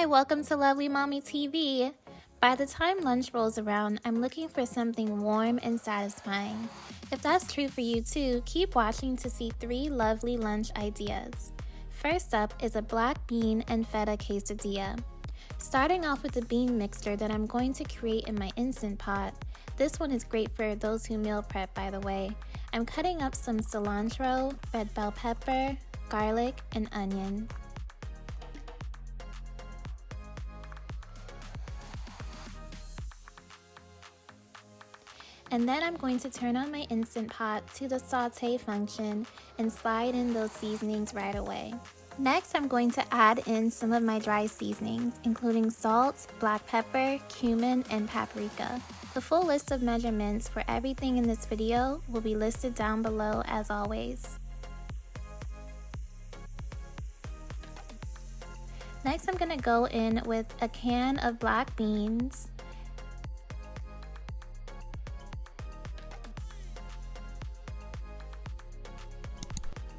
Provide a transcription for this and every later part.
Hi, welcome to Lovely Mommy TV. By the time lunch rolls around, I'm looking for something warm and satisfying. If that's true for you too, keep watching to see 3 lovely lunch ideas. First up is a black bean and feta quesadilla. Starting off with the bean mixture that I'm going to create in my Instant Pot. This one is great for those who meal prep, by the way. I'm cutting up some cilantro, red bell pepper, garlic, and onion. And then I'm going to turn on my Instant Pot to the saute function and slide in those seasonings right away. Next, I'm going to add in some of my dry seasonings, including salt, black pepper, cumin, and paprika. The full list of measurements for everything in this video will be listed down below as always. Next, I'm going to go in with a can of black beans,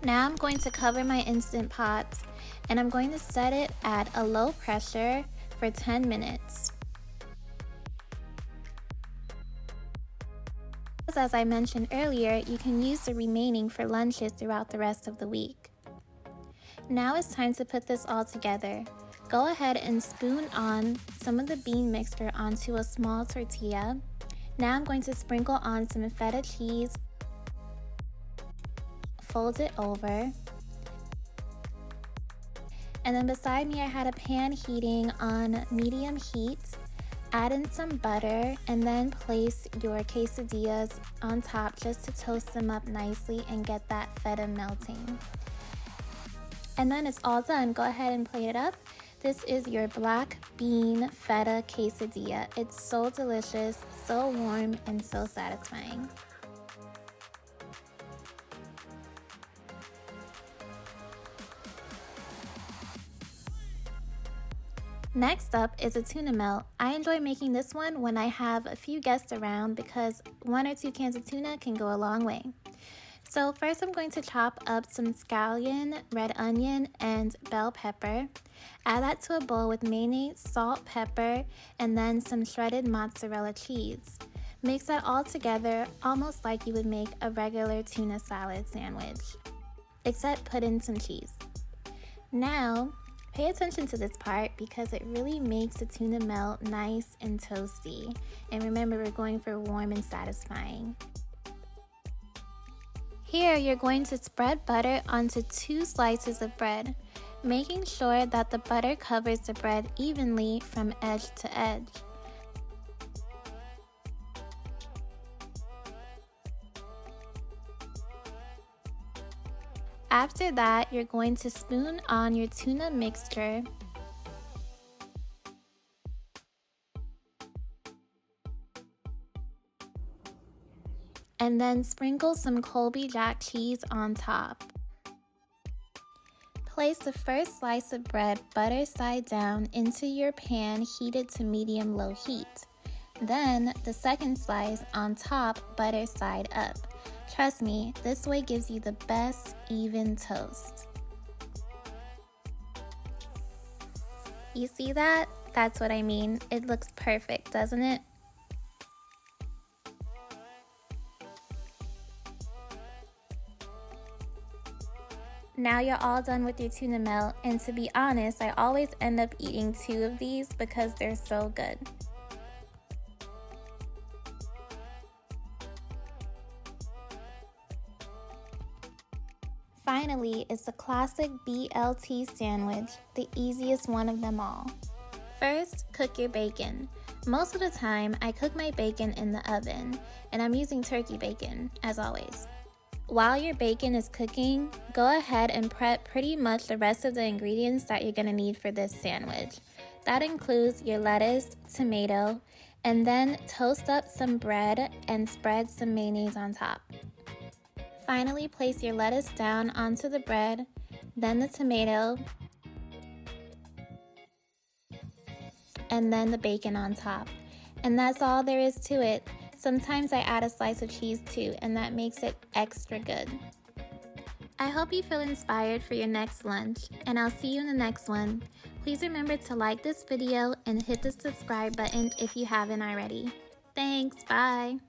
Now I'm going to cover my Instant Pot and I'm going to set it at a low pressure for 10 minutes. As I mentioned earlier, you can use the remaining for lunches throughout the rest of the week. Now it's time to put this all together. Go ahead and spoon on some of the bean mixture onto a small tortilla. Now I'm going to sprinkle on some feta cheese, fold it over, and then beside me I had a pan heating on medium heat. Add in some butter and then place your quesadillas on top just to toast them up nicely and get that feta melting. And then it's all done. Go ahead and plate it up. This is your black bean feta quesadilla. It's so delicious, so warm, and so satisfying. Next up is a tuna melt. I enjoy making this one when I have a few guests around because 1 or 2 cans of tuna can go a long way. So first I'm going to chop up some scallion, red onion, and bell pepper. Add that to a bowl with mayonnaise, salt, pepper, and then some shredded mozzarella cheese. Mix that all together almost like you would make a regular tuna salad sandwich, except put in some cheese. Now, pay attention to this part because it really makes the tuna melt nice and toasty. And remember, we're going for warm and satisfying. Here, you're going to spread butter onto 2 slices of bread, making sure that the butter covers the bread evenly from edge to edge. After that, you're going to spoon on your tuna mixture and then sprinkle some Colby Jack cheese on top. Place the first slice of bread butter side down into your pan heated to medium-low heat. Then the second slice on top butter side up. Trust me, this way gives you the best even toast. You see that? That's what I mean. It looks perfect, doesn't it? Now you're all done with your tuna melt, and to be honest, I always end up eating 2 of these because they're so good. Finally is the classic BLT sandwich, the easiest one of them all. First, cook your bacon. Most of the time, I cook my bacon in the oven, and I'm using turkey bacon, as always. While your bacon is cooking, go ahead and prep pretty much the rest of the ingredients that you're going to need for this sandwich. That includes your lettuce, tomato, and then toast up some bread and spread some mayonnaise on top. Finally, place your lettuce down onto the bread, then the tomato, and then the bacon on top. And that's all there is to it. Sometimes I add a slice of cheese too, and that makes it extra good. I hope you feel inspired for your next lunch, and I'll see you in the next one. Please remember to like this video and hit the subscribe button if you haven't already. Thanks, bye!